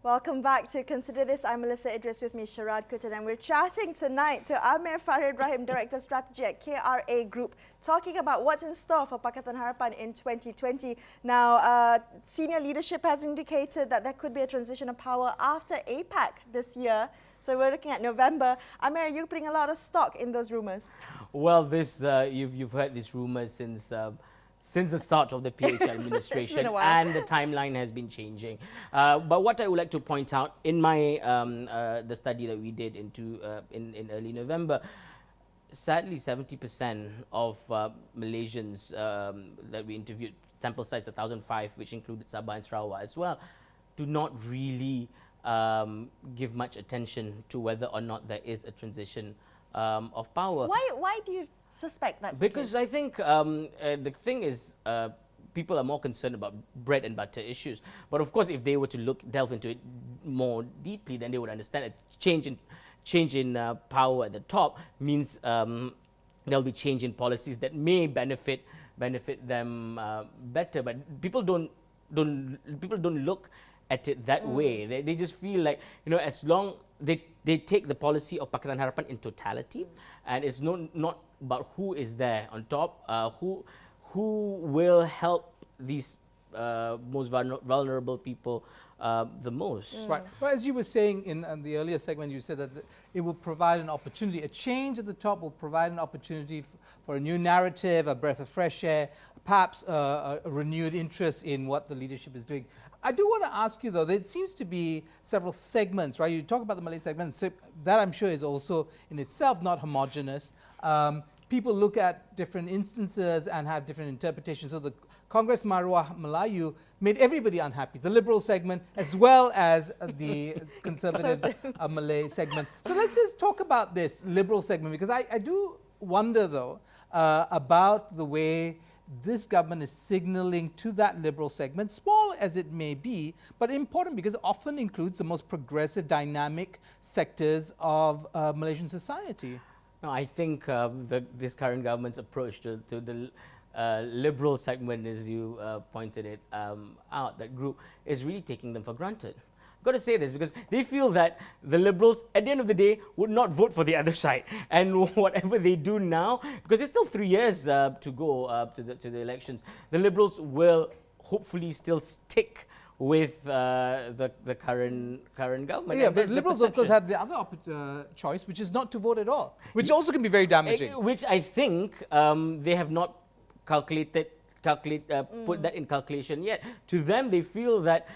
Welcome back to Consider This. I'm Melisa, Idris, with me Sharaad, Kuttan, and we're chatting tonight to Amir Fareed Rahim, Director of Strategy at KRA Group, talking about what's in store for Pakatan Harapan in 2020. Now, senior leadership has indicated that there could be a transition of power after APAC this year. So we're looking at November. Amir, you bring a lot of stock in those rumours. Well, this you've heard these rumours since the start of the PH administration, and the timeline has been changing. But what I would like to point out in my the study that we did in early November, sadly 70% of Malaysians that we interviewed, sample size 1,005, which included Sabah and Sarawak as well, do not really give much attention to whether or not there is a transition of power. Why do you suspect that's because the case? I think the thing is people are more concerned about bread and butter issues. But of course, if they were to delve into it more deeply, then they would understand a change in power at the top means there'll be change in policies that may benefit them better. But people don't look at it that way. They just feel like, you know, as long they take the policy of Pakatan Harapan in totality, and it's not about who is there on top, who will help these most vulnerable people the most. Right. Well, as you were saying in the earlier segment, you said that it will provide an opportunity. A change at the top will provide an opportunity for a new narrative, a breath of fresh air, perhaps a renewed interest in what the leadership is doing. I do want to ask you, though, there seems to be several segments, right? You talk about the Malay segment, so that I'm sure is also in itself not homogenous. People look at different instances and have different interpretations. So the Congress Maruah Melayu made everybody unhappy, the liberal segment as well as the conservative Malay segment. So let's just talk about this liberal segment, because I do wonder, though, about the way this government is signaling to that liberal segment, small as it may be, but important because it often includes the most progressive, dynamic sectors of Malaysian society. No, I think this current government's approach to the liberal segment, as you pointed it out, that group, is really taking them for granted. I've got to say this because they feel that the liberals, at the end of the day, would not vote for the other side. And whatever they do now, because there's still 3 years to go to the elections, the liberals will hopefully still stick with the current government. Yeah, but liberals, of course, have the other choice, which is not to vote at all, which also can be very damaging. Which I think they have not put that in calculation yet. To them, they feel that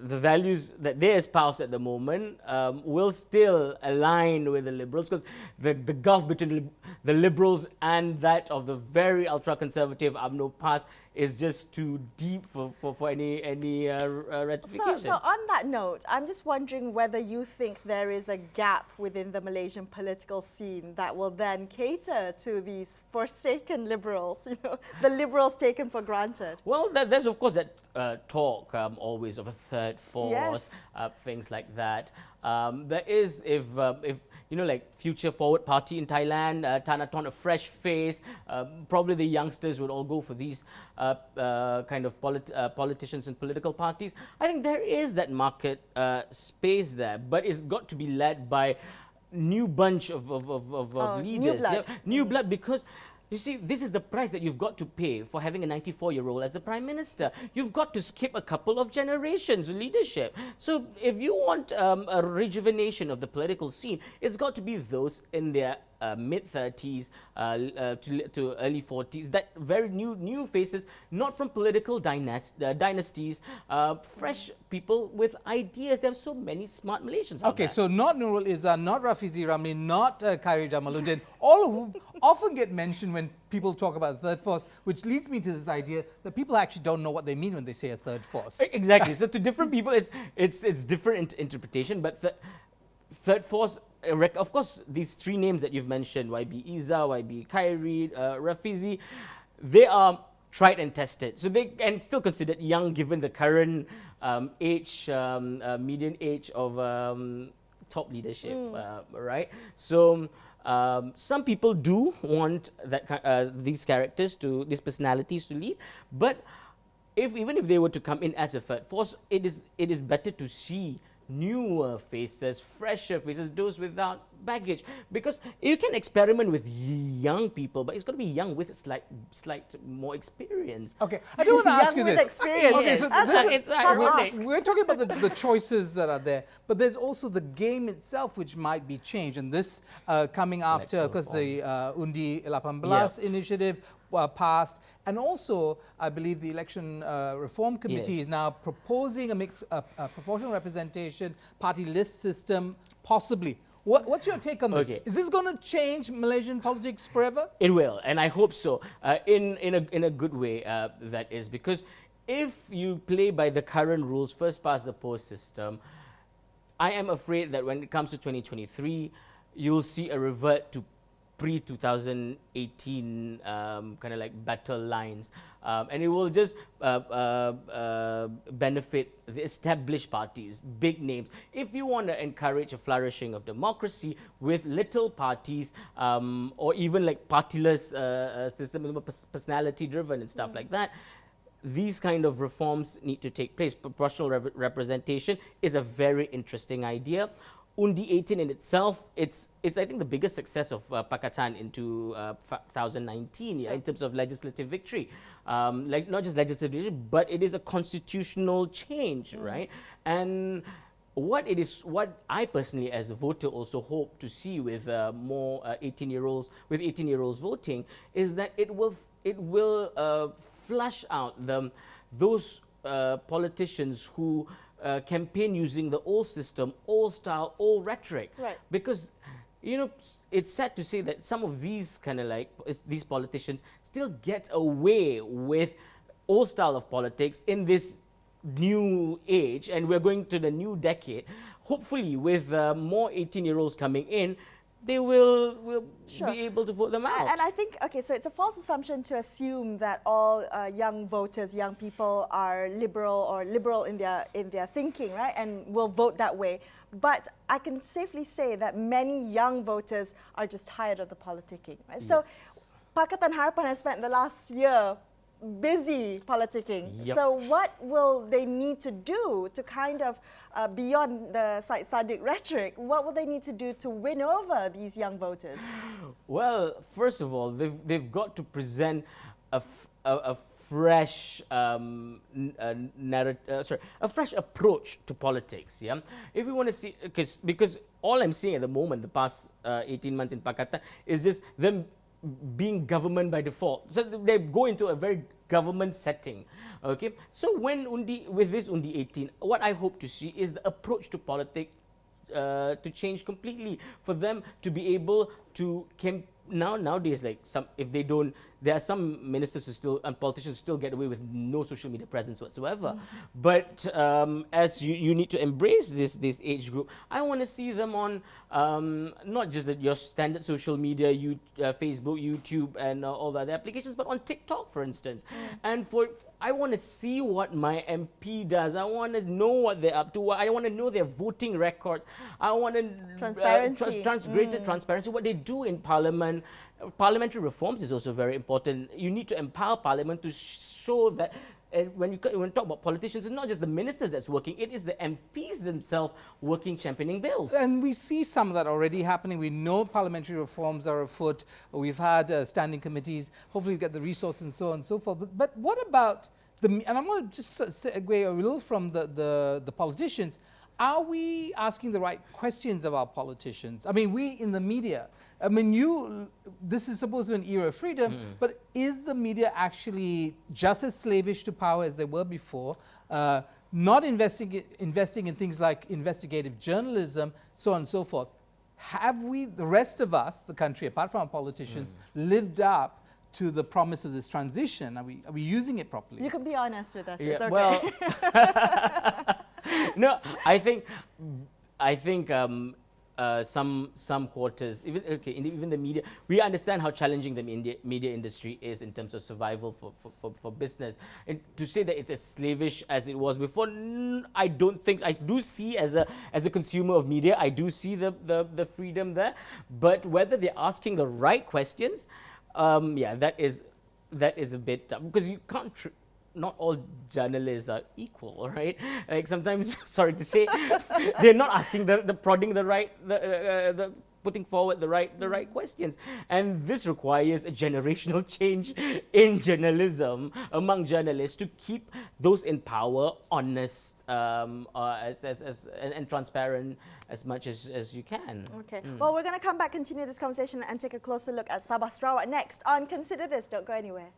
the values that they espouse at the moment will still align with the liberals, because the gulf between the liberals and that of the very ultra-conservative UMNO PAS is just too deep for any ratification. So on that note, I'm just wondering whether you think there is a gap within the Malaysian political scene that will then cater to these forsaken liberals, you know, the liberals taken for granted. Well, there's of course that talk always of a third force, yes, things like that. There is, if you know, like Future Forward Party in Thailand, Thanathon, a fresh face. Probably the youngsters would all go for these kind of politicians and political parties. I think there is that market space there, but it's got to be led by new bunch of leaders. New blood. Yeah, new blood, because you see, this is the price that you've got to pay for having a 94-year-old as the Prime Minister. You've got to skip a couple of generations of leadership. So if you want a rejuvenation of the political scene, it's got to be those in their mid-30s to early 40s, that very new faces, not from political dynasties, fresh people with ideas. There are so many smart Malaysians out Okay, there. so not Nurul Izzah, not Rafizi Ramli, not Khairi Jamaluddin, all of whom often get mentioned when people talk about the third force, which leads me to this idea that people actually don't know what they mean when they say a third force. Exactly. So to different people, it's different interpretation, but third force, of course, these three names that you've mentioned, YB Izzah, YB Khairi, Rafizi, they are tried and tested. So they and still considered young given the current median age of top leadership, right? So some people do want that these personalities to lead, but even if they were to come in as a third force, it is better to see newer faces, fresher faces, those without baggage. Because you can experiment with young people, but it's got to be young with slight more experience. Okay, I do want to ask you Young this. with experience. Okay, so That's a tough ask. we're talking about the choices that are there, but there's also the game itself which might be changed, and this coming after, because the Undi 18 initiative passed, and also I believe the Election Reform Committee is now proposing a proportional representation, party list system, possibly. What's your take on this? Okay. Is this going to change Malaysian politics forever? It will, and I hope so, in a good way, that is, because if you play by the current rules, first past the post system, I am afraid that when it comes to 2023, you'll see a revert to pre-2018 kind of like battle lines, and it will just benefit the established parties, big names. If you want to encourage a flourishing of democracy with little parties, or even like partyless system, personality driven and stuff like that, these kind of reforms need to take place. Proportional representation is a very interesting idea. Undi 18 in itself, it's I think the biggest success of Pakatan in 2019 in terms of legislative victory. Like not just legislative victory, but it is a constitutional change, right? And what I personally as a voter also hope to see with more 18-year-olds voting is that it will flush out those politicians who campaign using the old system, old style, old rhetoric. Right. Because, you know, it's sad to say that some of these kind of like, these politicians still get away with old style of politics in this new age, and we're going to the new decade. Hopefully, with more 18-year-olds coming in, they will be able to vote them out. And I think, okay, so it's a false assumption to assume that all young voters, young people are liberal in their thinking, right, and will vote that way. But I can safely say that many young voters are just tired of the politicking. Right? Yes. So Pakatan Harapan has spent the last year busy politicking. Yep. So what will they need to do to kind of, beyond the Sadiq rhetoric, what will they need to do to win over these young voters? Well, first of all, they've got to present a fresh a fresh approach to politics. Yeah, if we want to see, because all I'm seeing at the moment, the past 18 months in Pakatan, is just them being government by default. So they go into a very government setting. Okay, so with this Undi 18, what I hope to see is the approach to politics to change completely, for them to be able to nowadays, like there are some ministers and politicians who still get away with no social media presence whatsoever. But as you need to embrace this age group, I want to see them on not just your standard social media, Facebook, YouTube, and all the other applications, but on TikTok, for instance. And I want to see what my MP does. I want to know what they're up to. I want to know their voting records. I want to transparency, greater transparency, what they do in Parliament. Parliamentary reforms is also very important. You need to empower Parliament to show that when you talk about politicians, it's not just the ministers that's working, it is the MPs themselves working, championing bills. And we see some of that already happening. We know parliamentary reforms are afoot. We've had standing committees, hopefully get the resources and so on and so forth. But what about and I'm going to just segue a little from the politicians. Are we asking the right questions of our politicians? I mean, we in the media, I mean, this is supposed to be an era of freedom, but is the media actually just as slavish to power as they were before? Not investing in things like investigative journalism, so on and so forth. Have we, the rest of us, the country, apart from our politicians, lived up to the promise of this transition? Are we using it properly? You can be honest with us. Yeah, it's okay. well, no, I think some quarters, even the media, we understand how challenging the media industry is in terms of survival for business. And to say that it's as slavish as it was before, I don't think. I do see as a consumer of media, I do see the freedom there. But whether they're asking the right questions, yeah, that is a bit tough, because you can't. not all journalists are equal, right? Like sometimes, sorry to say, they're not asking prodding the right, putting forward the right questions, and this requires a generational change in journalism among journalists to keep those in power honest and transparent as much as you can. Okay. Well, we're going to come back, continue this conversation, and take a closer look at Sabah Sarawak next on Consider This. Don't go anywhere.